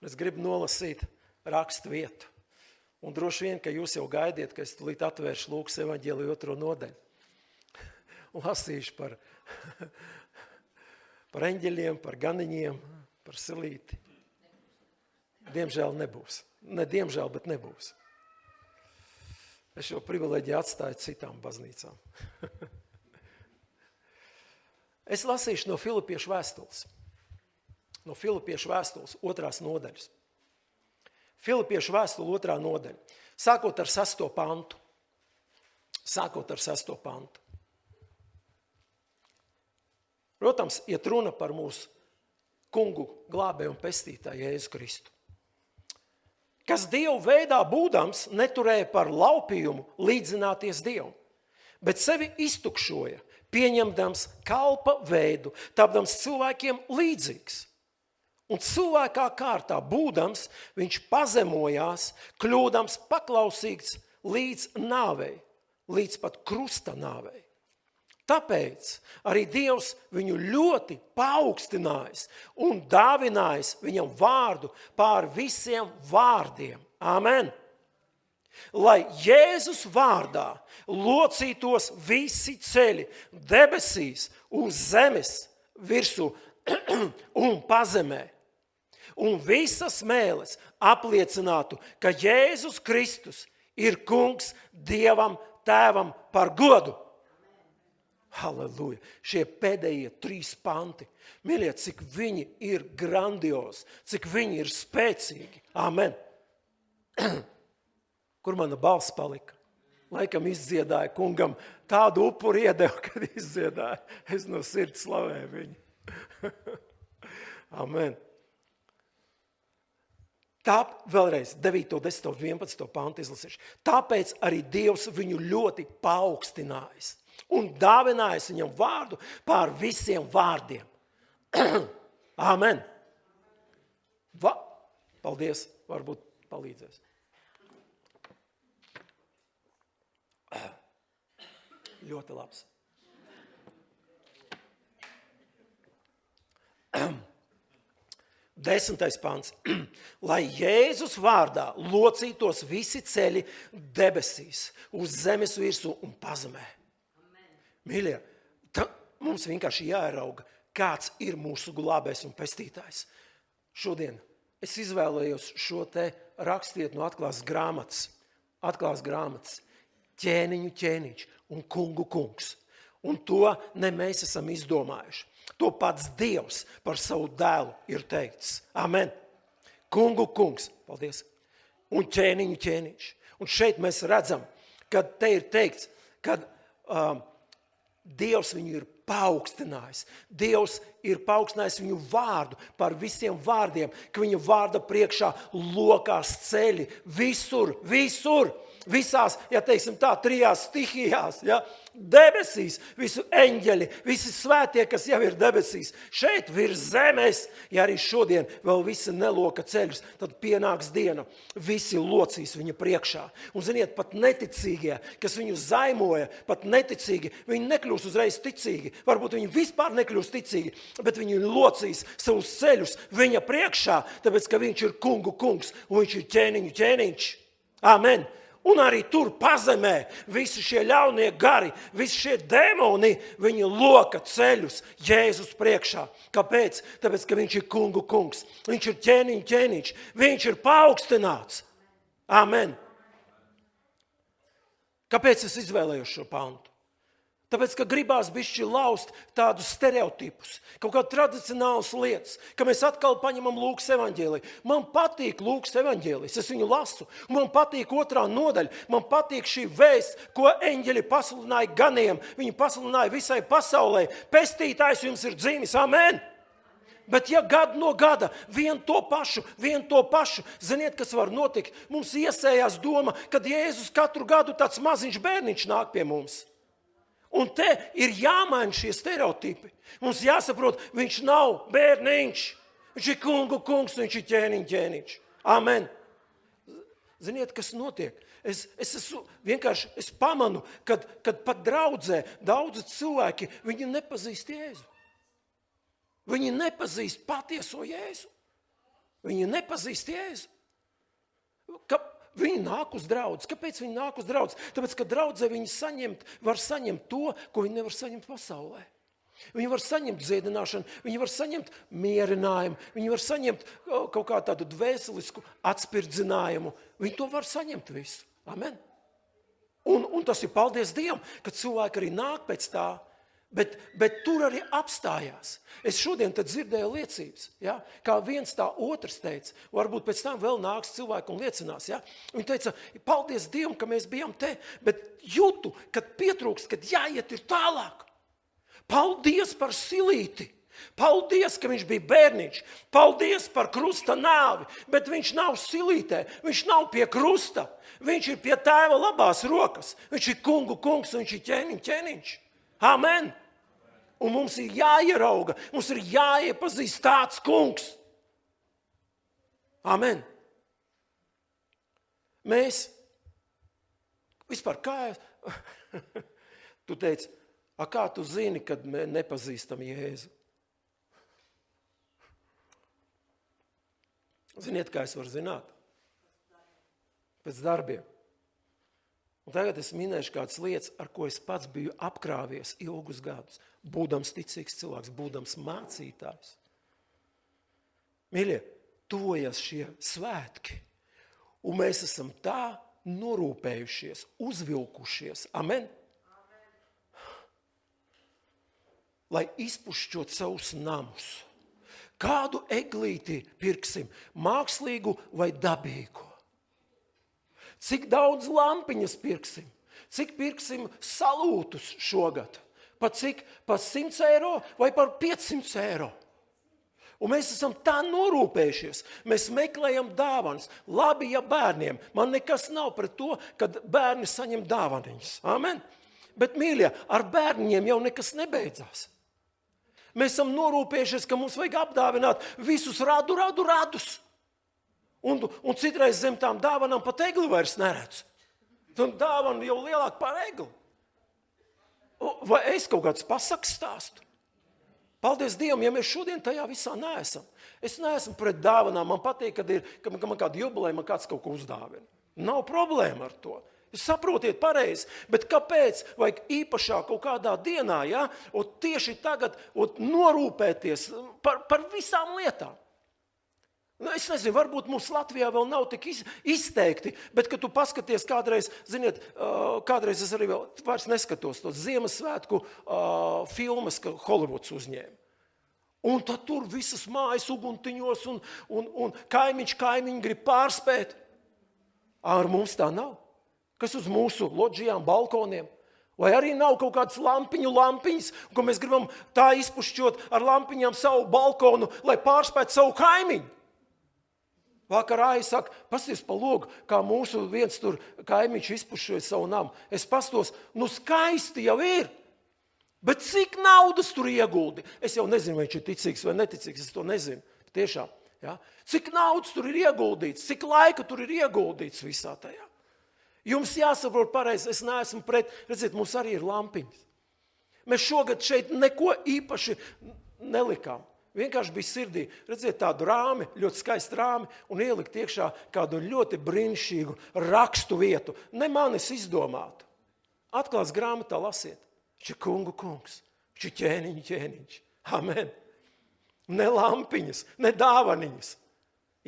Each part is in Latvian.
Es gribu nolasīt rakstu vietu. Un droši vien, ka jūs jau gaidiet, ka es tulīt atvēršu Lūkas evaņģēliju 2. nodaļu. Un lasīšu par eņģeļiem, par ganiņiem, par silīti. Diemžēl nebūs. Ne diemžēl, bet nebūs. Es šo privileģiju atstāju citām baznīcām. Es lasīšu no Filipiešu vēstules. No Filipiešu vēstules 2. nodaļas. Filipiešu vēstule 2. nodaļa. Sākot ar 6. pantu. Protams, iet runa par mūsu kungu glābēju un pestītāju Jēzu Kristu. Kas Dievu veidā būdams neturēja par laupījumu līdzināties Dievam, bet sevi iztukšoja, pieņemdams kalpa veidu, tapdams cilvēkiem līdzīgs. Un cilvēkā kārtā būdams, viņš pazemojās, kļūdams paklausīgs līdz nāvei, līdz pat krusta nāvei. Tāpēc arī Dievs viņu ļoti paaugstinājis un dāvinājis viņam vārdu pār visiem vārdiem. Amen. Lai Jēzus vārdā locītos visi ceļi debesīs, uz zemes virsū un pazemē. Un visas mēles apliecinātu, ka Jēzus Kristus ir kungs Dievam Tēvam par godu. Halleluja! Šie pēdējie 3 panti. Mīļie, cik viņi ir grandiozi, cik viņi ir spēcīgi. Amen. Kur mana balss palika? Laikam izdziedāja kungam tādu upuri iedevu, kad izdziedāja. Es no sirds slavēju viņu. Amen. Vēlreiz 9, 10, 11 pantu izlasīšu. Tāpēc arī Dievs viņu ļoti paaugstinājis un dāvinājis viņam vārdu pār visiem vārdiem. Amen. Paldies, varbūt palīdzēs. Ļoti labs. 10. pants. Lai Jēzus vārdā locītos visi ceļi debesīs, uz zemes virsū un pazemē. Mīļie, mums vienkārši jārauga, kāds ir mūsu glābējs un pestītājs. Šodien es izvēlējos šo te rakstiet no atklāsmes grāmatas. Ķēniņu ķēniņš un kungu kungs. Un to ne mēs esam izdomājuši. To pats Dievs par savu dēlu ir teikts. Amen. Kungu kungs. Paldies. Un ķēniņu ķēniņš. Un šeit mēs redzam, kad te ir teikts, kad Dievs viņu ir paaugstinājis. Dievs ir paaugstinājis viņu vārdu par visiem vārdiem, ka viņa vārda priekšā lokās ceļi visur. Visās, ja teiksim tā, 3 stihijās, ja, debesīs, visu eņģeļi, visi svētie, kas jau ir debesīs. Šeit virs zemes, ja arī šodien vēl visi neloka ceļus, tad pienāks diena, visi locīs viņa priekšā. Un ziniet, pat neticīgie, kas viņu zaimoja, pat neticīgi, viņi nekļūs uzreiz ticīgi. Varbūt viņi vispār nekļūs ticīgi, bet viņi locīs savus ceļus viņa priekšā, tāpēc, ka viņš ir kungu kungs un viņš ir ķēniņu ķēniņš. Amen. Un arī tur pazemē visi šie ļaunie gari, visi šie dēmoni, viņi loka ceļus Jēzus priekšā. Kāpēc? Tāpēc, ka viņš ir kungu kungs, viņš ir ķēniņu ķēniņš, viņš ir paaugstināts. Amen. Kāpēc es izvēlējos šo pantu? Tāpēc, ka gribās bišķi laust tādus stereotipus, kaut kā tradicionālas lietas, ka mēs atkal paņemam Lūkas evaņģēliju. Man patīk Lūkas evaņģēlijs, es viņu lasu. Man patīk 2. nodaļa, man patīk šī vēsts, ko eņģeļi pasludināja ganiem, viņi pasludināja visai pasaulē. Pestītājs jums ir dzimis, amen! Bet ja gadu no gada vien to pašu, ziniet, kas var notikt? Mums iesējās doma, kad Jēzus katru gadu tāds maziņš bērniņš nāk pie mums. Un te ir jāmaina šie stereotipi. Mums jāsaprot, viņš nav bērniņš. Viņš ir kungu kungs, viņš ir ķēniņu ķēniņš. Amen. Ziniet, kas notiek? Es pamanu, kad pat draudzē daudzi cilvēki, viņi nepazīst Jēzu. Viņi nepazīst patieso Jēzu. Viņi nepazīst Jēzu. Viņi nāk uz draudzi. Kāpēc viņi nāk uz draudzi? Tāpēc, ka draudzē viņi var saņemt to, ko viņi nevar saņemt pasaulē. Viņi var saņemt dziedināšanu, viņi var saņemt mierinājumu, viņi var saņemt kaut kā tādu dvēselisku atspirdzinājumu. Viņi to var saņemt visu. Amen. Un tas ir paldies Dievam, ka cilvēki arī nāk pēc tā, bet tur arī apstājās. Es šodien tad dzirdēju liecības, ja? Kā viens tā otrs teica, varbūt pēc tam vēl nāks cilvēki un liecinās. Ja? Viņi teica, paldies Dievam, ka mēs bijām te, bet jūtu, kad pietrūkst, kad jāiet ir tālāk. Paldies par silīti. Paldies, ka viņš bija bērniņš. Paldies par krusta nāvi, bet viņš nav silītē, viņš nav pie krusta. Viņš ir pie tēva labās rokas. Viņš ir kungu kungs un viņš ir ķēniņš. Amen. Un mums ir jāierauga, mums ir jāiepazīst tāds kungs. Amen. Mēs vispār kā tu teici, kā tu zini, kad nepazīstam Jēzu? Ziniet, kā es varu zināt? Pēc darbiem. Un tagad es minēšu kādas lietas, ar ko es pats biju apkrāvies ilgus gadus, būdams ticīgs cilvēks, būdams mācītājs. Mīļie, tuvojas šie svētki, un mēs esam tā norūpējušies, uzvilkušies. Amen. Lai izpušķot savus namus. Kādu eglīti pirksim, mākslīgu vai dabīgu? Cik daudz lampiņas pirksim? Cik pirksim salūtus šogad? Par cik? Par 100 eiro vai par 500 eiro? Un mēs esam tā norūpējušies. Mēs meklējam dāvanas. Labi, ja bērniem. Man nekas nav pret to, kad bērni saņem dāvaniņas. Amen? Bet, mīļie, ar bērniem jau nekas nebeidzās. Mēs esam norūpējušies, ka mums vajag apdāvināt visus radus. Un citreiz zem tām dāvanām pat egli vairs neredz. Tam dāvana jau lielāka par egli. Vai es kaut kāds pasakas stāstu? Paldies Dievam, ja mēs šodien tajā visā neesam. Es neesmu pret dāvanām. Man patīk, ka man kāda jubileja, man kāds kaut ko uzdāvina. Nav problēma ar to. Jūs saprotiet pareizi, bet kāpēc vajag īpašā kaut kādā dienā, ja? Un tieši tagad norūpēties par visām lietām? Es nezinu, varbūt mums Latvijā vēl nav tik izteikti, bet, kad tu paskaties kādreiz, ziniet, kādreiz es arī vēl vairs neskatos tos Ziemassvētku filmas, ka Holivuds uzņēma. Un tad tur visas mājas uguntiņos un kaimiņi grib pārspēt. Ar mums tā nav. Kas uz mūsu loģijām, balkoniem? Vai arī nav kaut kādas lampiņas, ko mēs gribam tā izpušķot ar lampiņām savu balkonu, lai pārspētu savu kaimiņu? Vakarā saka, pasties pa logu, kā mūsu viens tur kaimiņš izpušķoja savu namu. Es pastos, skaisti jau ir, bet cik naudas tur ieguldi? Es jau nezinu, vai viņš ir ticīgs vai neticīgs, es to nezinu. Tiešām, ja? Cik naudas tur ir ieguldīts, cik laika tur ir ieguldīts visā tajā? Jums jāsaprot pareizi, es neesmu pret, redziet, mums arī ir lampiņas. Mēs šogad šeit neko īpaši nelikām. Vienkārši bija sirdī, redziet, tādu rāmi, ļoti skaistu rāmi, un ielikt iekšā kādu ļoti brīnišķīgu rakstu vietu. Ne manis izdomātu. Atklāts grāmatā lasiet. Viņš ir kungu kungs, viņš ir ķēniņš. Amen. Ne lampiņas, ne dāvaniņas.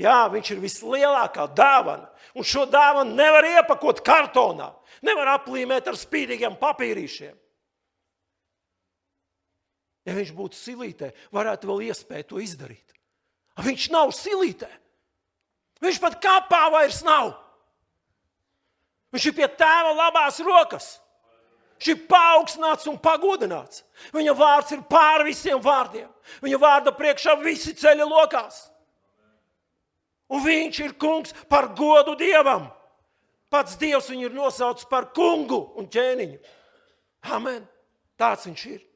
Jā, viņš ir vislielākā dāvana. Un šo dāvanu nevar iepakot kartonā. Nevar aplīmēt ar spīdīgiem papīrīšiem. Ja viņš būtu silītē, varētu vēl iespēju to izdarīt. Viņš nav silītē. Viņš pat kapā vairs nav. Viņš ir pie tēva labās rokas. Viņš ir paaugstināts un pagodināts. Viņa vārds ir pār visiem vārdiem. Viņa vārda priekšā visi ceļi lokās. Un viņš ir kungs par godu Dievam. Pats Dievs viņu ir nosaucis par kungu un ķēniņu. Amen. Tāds viņš ir.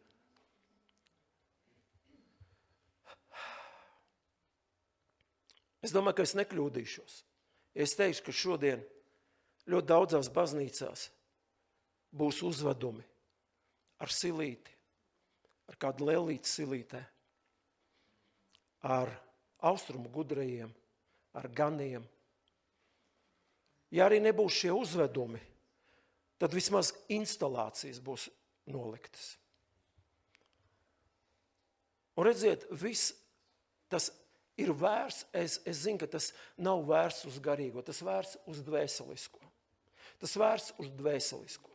Es domāju, ka es nekļūdīšos. Es teikšu, ka šodien ļoti daudzās baznīcās būs uzvedumi ar silīti, ar kādu lelīti silītē, ar austrumu gudrajiem ar ganiem. Ja arī nebūs šie uzvedumi, tad vismaz instalācijas būs noliktas. Un redziet, viss tas ir vērsts, es zinu, ka tas nav vērsts uz garīgo, tas vērsts uz dvēselisko. Tas vērsts uz dvēselisko.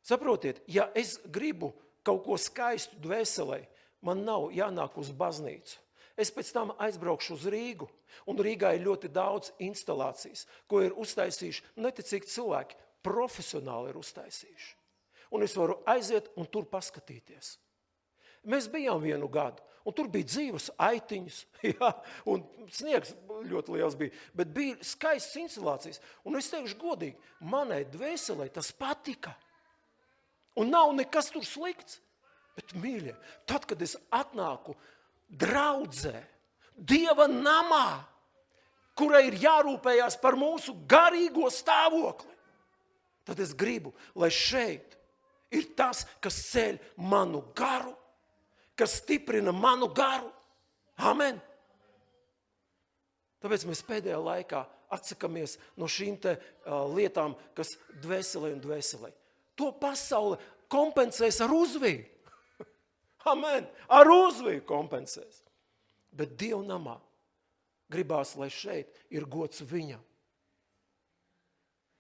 Saprotiet, ja es gribu kaut ko skaistu dvēselē, man nav jānāk uz baznīcu. Es pēc tam aizbraukšu uz Rīgu, un Rīgā ir ļoti daudz instalācijas, ko ir uztaisījuši neticīgi cilvēki, profesionāli ir uztaisījuši. Un es varu aiziet un tur paskatīties. Mēs bijām vienu gadu, un tur bija dzīves aitiņas, jā, un sniegs ļoti liels bija, bet bija skaistas instalācijas. Un es teikšu godīgi, manai dvēselē tas patika. Un nav nekas tur slikts. Bet, mīļie, tad, kad es atnāku draudzē, Dieva namā, kurai ir jārūpējās par mūsu garīgo stāvokli, tad es gribu, lai šeit ir tas, kas ceļ manu garu, kas stiprina manu garu. Amen. Tāpēc mēs pēdējā laikā atsakamies no šīm te lietām, kas dvēselē un dvēselē. To pasaule kompensēs ar uzviju. Amen. Ar uzviju kompensēs. Bet Dieva namā gribās, lai šeit ir gods viņam.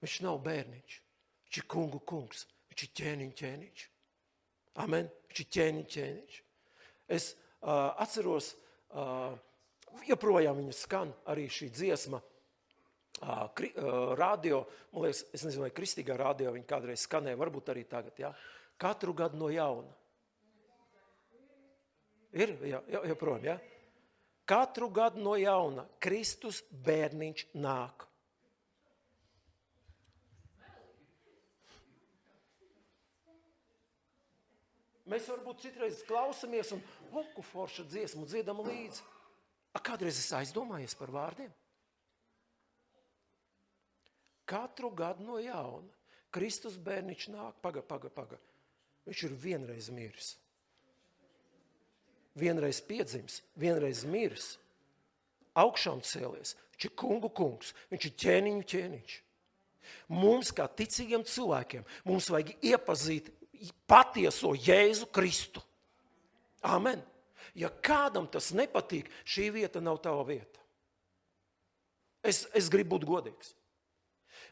Viņš nav bērniņš. Viņš ir kungu kungs. Viņš ir ķēniņš. Amen. Viņš ir ķēniņš. Es atceros, joprojām viņa skan arī šī dziesma radio, man liekas, es nezinu, vai kristīgā radio viņa kādreiz skanēja, varbūt arī tagad, jā. Katru gadu no jauna. Ir? Jā, joprojām, jā. Katru gadu no jauna Kristus bērniņš nāk. Mēs varbūt citreiz klausamies un forša dziesmu dziedam līdzi. Kādreiz es aizdomājies par vārdiem? Katru gadu no jauna Kristus bērniņš nāk. Paga. Viņš ir vienreiz miris. Vienreiz piedzimis, vienreiz miris. Augšām cēlies. Viņš ir kungu kungs. Viņš ir ķēniņš. Mums, kā ticīgiem cilvēkiem, mums vajag iepazīt patieso Jēzu Kristu. Amen. Ja kādam tas nepatīk, šī vieta nav tava vieta. Es gribu būt godīgs.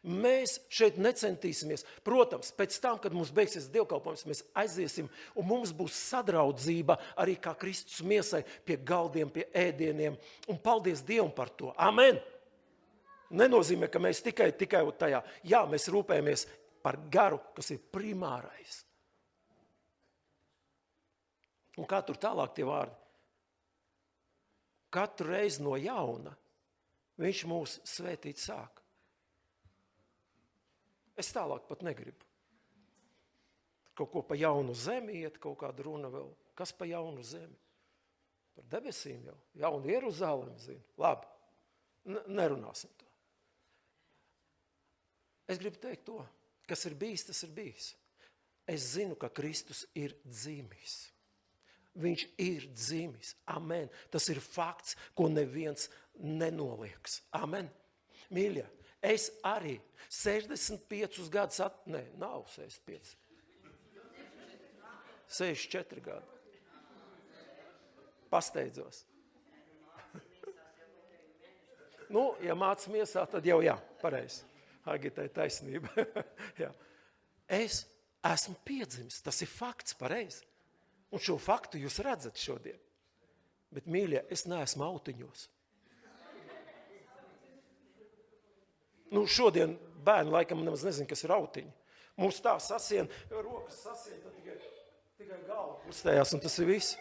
Mēs šeit necentīsimies. Protams, pēc tam, kad mums beigsies dievkalpojums, mēs aiziesim un mums būs sadraudzība arī kā Kristus miesai pie galdiem, pie ēdieniem. Un paldies Dievam par to. Amen. Nenozīmē, ka mēs tikai tajā. Jā, mēs rūpējamies par garu, kas ir primārais. Un kā tur tālāk tie vārdi? Katru reizi no jauna viņš mūs svētīt sāk. Es tālāk pat negribu. Kaut ko pa jaunu zemi iet, kaut kāda runa vēl. Kas pa jaunu zemi? Par debesīm jau. Jaunu Jeruzalemi zinu. Labi, nerunāsim to. Es gribu teikt to, kas ir bijis, tas ir bijis. Es zinu, ka Kristus ir dzīmis. Viņš ir dzīmis. Amen. Tas ir fakts, ko neviens nenolieks. Amen. Mīļie, es arī 65 gadus nav 65. 64 gadi. Pasteidzos. Ja māc miesā, tad jau jā, pareizi. Agitai taisnība. Jā. Es esmu piedzimis. Tas ir fakts, pareizi. Un šo faktu jūs redzat šodien. Bet, mīļie, es neesmu autiņos. Šodien bērni laikam nemaz nezinu, kas ir autiņi. Mums tā sasien, rokas sasien, tad tikai galva kustējās, un tas ir viss.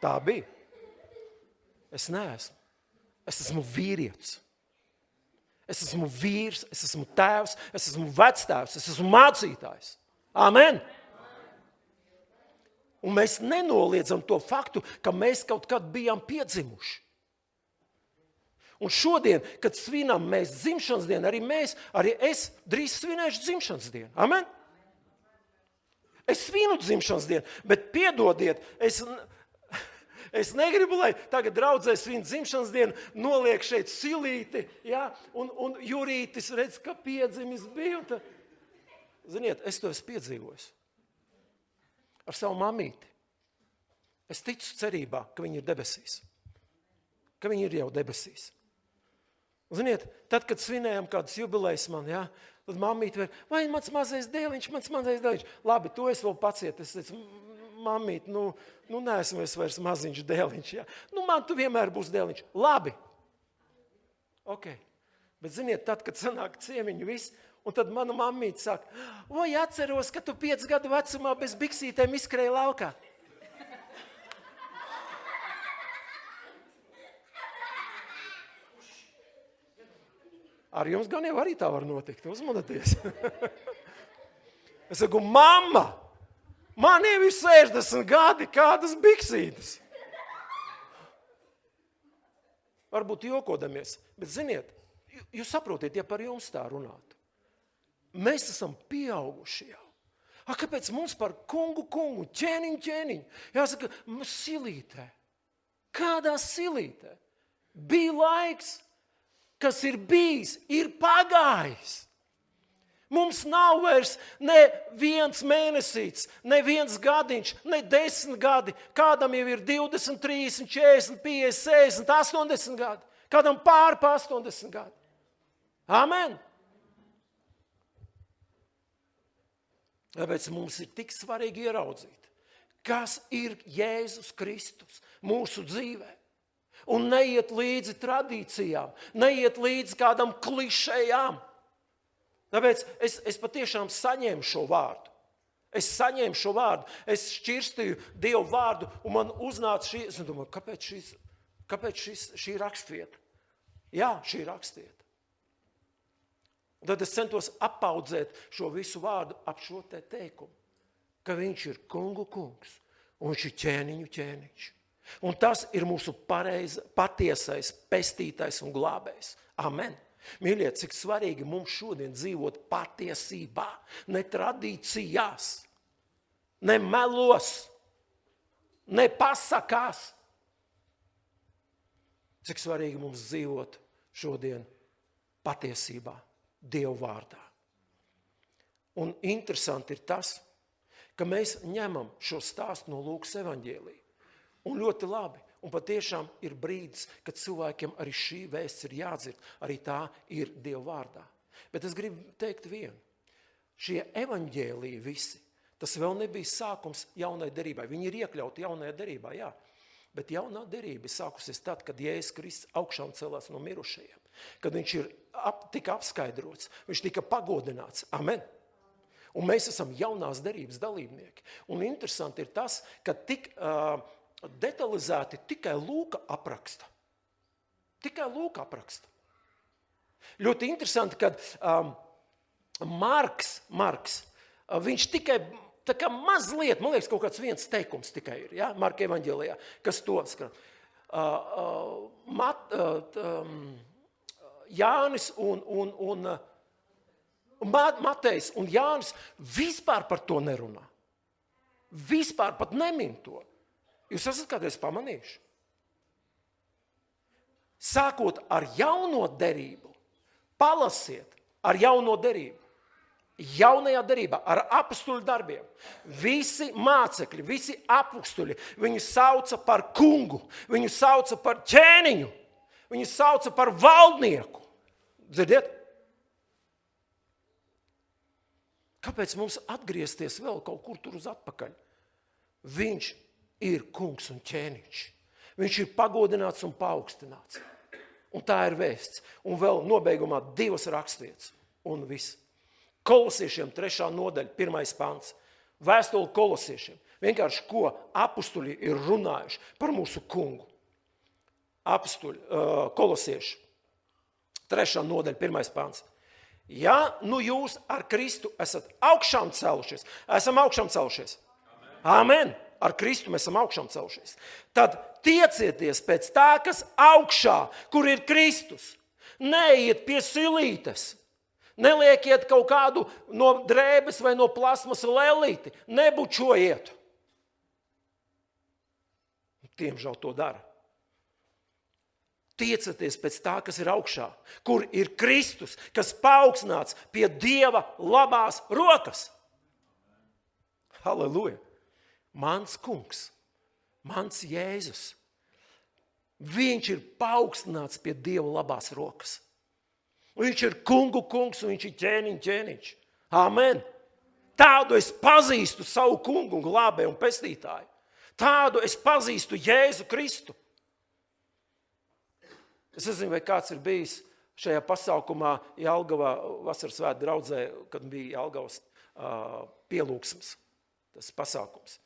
Tā bija. Es neesmu. Es esmu vīrietis. Es esmu vīrs, es esmu tēvs, es esmu vectēvs, es esmu mācītājs. Amen! Un mēs nenoliedzam to faktu, ka mēs kaut kad bijām piedzimuši. Un šodien, kad svinam mēs dzimšanas dienu, arī es drīz svinēšu dzimšanas dienu. Amen? Es svinu dzimšanas dienu, bet piedodiet, Es negribu, lai tagad draudzē svin dzimšanas dienu, noliek šeit silīti, ja? Un Jurītis redz, ka piedzimis bija. Ziniet, es to esmu piedzīvojis. Ar savu mamīti. Es ticu cerībā, ka viņi ir debesīs. Ka viņi ir jau debesīs. Ziniet, tad, kad svinējām kādas jubilejas man, ja, tad mamīte vai mans mazais dēliņš. Labi, to es vēl paciet. Es teicu, mamīte, neesmu es vairs maziņš dēliņš. Ja. Man tu vienmēr būs dēliņš. Labi. Ok. Bet ziniet, tad, kad sanāk ciemiņu viss, un tad mana mamīte saka, vai atceros, ka tu 5 gadu vecumā bez biksītēm izskrēji laukā. Ar jums gan jau arī tā var notikt, uzmanieties. Es saku, mamma, man jau ir 60 gadi, kādas biksītes. Varbūt jokodamies, bet ziniet, jūs saprotiet, ja par jums tā runātu. Mēs esam pieauguši jau. Kāpēc mums par kungu, ķēniņu? Jāsaka, silītē. Kādā silītē? Bija laiks, kas ir bijis, ir pagājis. Mums nav vairs ne 1 mēnesīts, ne 1 gadiņš, ne 10 gadi. Kādam jau ir 20, 30, 40, 50, 60, 80 gadi. Kādam pār 80 gadi. Amen. Tāpēc mums ir tik svarīgi ieraudzīt, kas ir Jēzus Kristus mūsu dzīvē. Un neiet līdzi tradīcijām, neiet līdzi kādam klišejām. Tāpēc es patiešām saņēmu šo vārdu. Es šķirstīju Dievu vārdu, un man uznāca šī, es domāju, kāpēc šī rakstvieta? Jā, šī rakstvieta. Un tad es centos apaudzēt šo visu vārdu ap šo te teikumu, ka viņš ir kungu kungs, un viņš ir ķēniņu ķēniņš. Un tas ir mūsu patiesais, pestītais un glābējs. Amen. Mīļie, cik svarīgi mums šodien dzīvot patiesībā, ne tradīcijās, ne melos, ne pasakās. Cik svarīgi mums dzīvot šodien patiesībā, Dievu vārdā. Un interesanti ir tas, ka mēs ņemam šo stāstu no Lūkas evaņģēlija. Un ļoti labi. Un patiešām ir brīdis, kad cilvēkiem arī šī vēsts ir jādzird. Arī tā ir Dieva vārdā. Bet es gribu teikt vienu. Šie evaņģēliji visi, tas vēl nebija sākums jaunai derībai. Viņi ir iekļauti jaunajā derībā, jā. Bet jaunā derība sākusies tad, kad Jēzus Kristus augšām celās no mirušajiem. Kad viņš ir tika apskaidrots, viņš tika pagodināts. Amen. Un mēs esam jaunās derības dalībnieki. Un interesanti ir tas, ka tik detalizēti tikai Lūka apraksta. Tikai Lūka apraksta. Ļoti interesanti, kad Marks, viņš tikai tā kā mazliet, man liekas, kaut kāds viens teikums tikai ir, ja? Marka evaņģēlijā, kas to skan. Jānis un Matejs un Jānis vispār par to nerunā. Vispār pat nemin to. Jūs esat kādreiz pamanījuši? Sākot ar jauno derību, palasiet ar jauno derību. Jaunajā derībā ar apustuļu darbiem. Visi mācekļi, visi apustuļi, viņu sauca par kungu, viņu sauca par ķēniņu, viņu sauca par valdnieku. Dzirdiet? Kāpēc mums atgriezties vēl kaut kur tur uz atpakaļ? Viņš ir kungs un ķēniņš. Viņš ir pagodināts un paaugstināts. Un tā ir vēsts. Un vēl nobeigumā 2 rakstvietas. Un viss. Kolosiešiem 3. nodaļa, 1. pants. Vēstule kolosiešiem. Vienkārši ko apustuļi ir runājuši par mūsu kungu. Apustuļi, kolosieši. 3. nodaļa, 1. pants. Ja nu jūs ar Kristu esat augšām celušies, esam augšām celušies. Amen. Ar Kristu mēs esam augšām celušies. Tad tiecieties pēc tā, kas augšā, kur ir Kristus. Neiet pie silītes. Neliekiet kaut kādu no drēbes vai no plasmas lelīti. Nebučojiet. Diemžēl to dara. Tiecieties pēc tā, kas ir augšā, kur ir Kristus, kas paaugstināts pie Dieva labās rokas. Halleluja! Mans kungs, mans Jēzus, viņš ir paaugstināts pie Dieva labās rokas. Viņš ir kungu kungs un viņš ir ķēniņš. Amen! Tādu es pazīstu savu kungu un glābēju un pestītāju. Tādu es pazīstu Jēzu Kristu. Es nezinu, vai kāds ir bijis šajā pasākumā Jelgavā vasaras svētku draudzē, kad bija Jelgavas pielūgsmes, tas pasākums.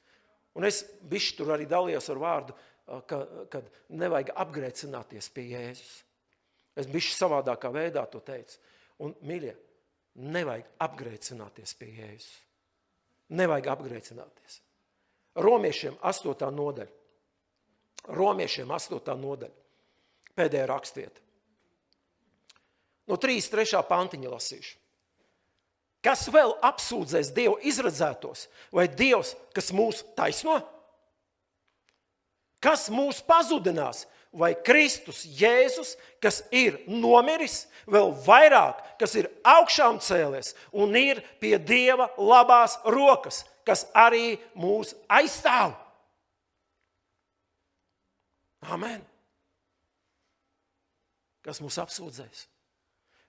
Un es bišķi tur arī dalījos ar vārdu, kad nevajag apgrēcināties pie Jēzus. Es bišķi savādākā veidā to teicu. Un, mīļie, nevajag apgrēcināties pie Jēzus. Nevajag apgrēcināties. Romiešiem 8. nodaļa. Romiešiem 8. nodaļa. Pēdējā rakstvieta. No 33. pantiņa lasīšu. Kas vēl apsūdzēs Dievu izredzētos, vai Dievs, kas mūs taisno? Kas mūs pazudinās, vai Kristus Jēzus, kas ir nomiris, vēl vairāk, kas ir augšām cēlies un ir pie Dieva labās rokas, kas arī mūs aizstāv? Amen. Kas mūs apsūdzēs?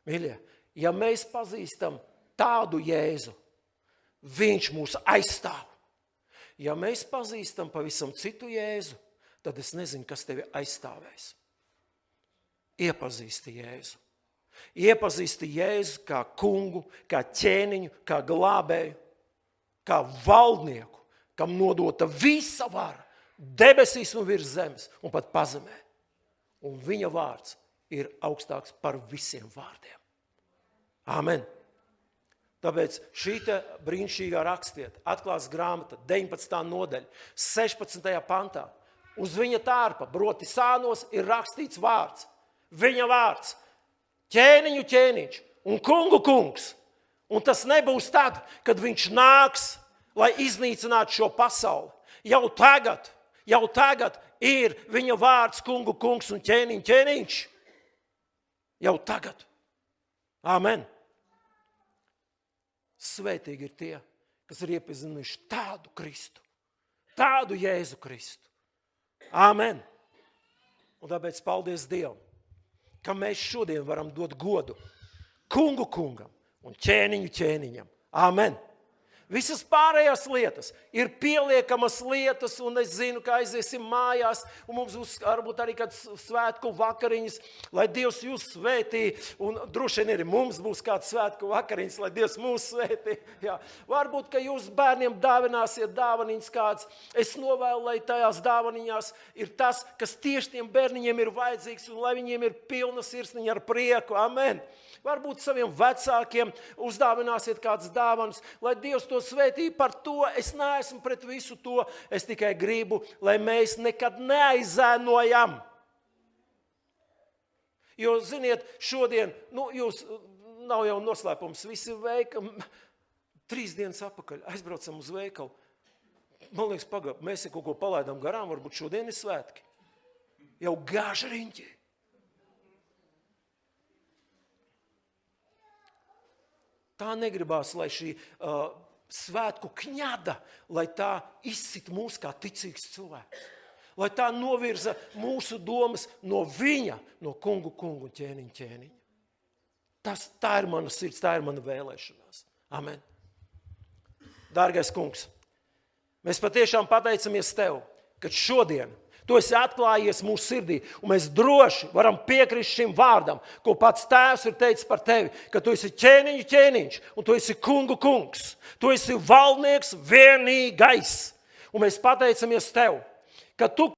Mīļie, ja mēs pazīstam tādu Jēzu, viņš mūs aizstāv. Ja mēs pazīstam pavisam citu Jēzu, tad es nezinu, kas tevi aizstāvēs. Iepazīsti Jēzu. Iepazīsti Jēzu kā kungu, kā ķēniņu, kā glābēju, kā valdnieku, kam nodota visa vara debesīs un virs zemes un pat pazemē. Un viņa vārds ir augstāks par visiem vārdiem. Amen. Tāpēc šī brīnišķīgā rakstvieta, atklāsmes grāmata, 19. nodaļa, 16. pantā, uz viņa tārpa, broti sānos, ir rakstīts vārds. Viņa vārds, ķēniņu ķēniņš un kungu kungs. Un tas nebūs tad, kad viņš nāks, lai iznīcinātu šo pasauli. Jau tagad ir viņa vārds kungu kungs un ķēniņš. Jau tagad. Amen. Svētīgi ir tie, kas ir iepazinuši tādu Kristu, tādu Jēzu Kristu. Amen. Un tāpēc paldies Dievam, ka mēs šodien varam dot godu kungu kungam un ķēniņu ķēniņam. Amen. Visas pārējās lietas ir pieliekamas lietas, un es zinu, ka aiziesim mājās, un mums būs varbūt arī kāds svētku vakariņas, lai Dievs jūs svētī, un droši vien arī mums būs kāds svētku vakariņas, lai Dievs mūs svētī. Jā. Varbūt, ka jūs bērniem dāvināsiet dāvaniņas kāds. Es novēlu, lai tajās dāvaniņās ir tas, kas tieši tiem bērniņiem ir vajadzīgs, un lai viņiem ir pilna sirsniņa ar prieku. Amen. Varbūt saviem vecākiem uzdāvināsiet kādas dāvanas, lai Dievs to svētī. Par to es neesmu pret visu to. Es tikai gribu, lai mēs nekad neaizēnojam. Jo, ziniet, šodien, jūs nav jau noslēpums, visi veikali, 3 dienas atpakaļ aizbraucam uz veikalu. Man liekas, mēs kaut ko palaidām garām, varbūt šodien ir svētki. Jau gāž riņķi. Tā negribās, lai šī svētku kņada, lai tā izsit mūs kā ticīgs cilvēks. Lai tā novirza mūsu domas no viņa, no kungu un ķēniņa. Tā ir mana sirds, tā ir mana vēlēšanās. Amen. Dārgais kungs, mēs patiešām pateicamies tev, ka šodien tu esi atklājies mūsu sirdī, un mēs droši varam piekrist šim vārdam, ko pats Tēvs ir teicis par tevi, ka tu esi ķēniņu ķēniņš, un tu esi kungu kungs. Tu esi valdnieks vienīgais. Un mēs pateicamies tev, ka tu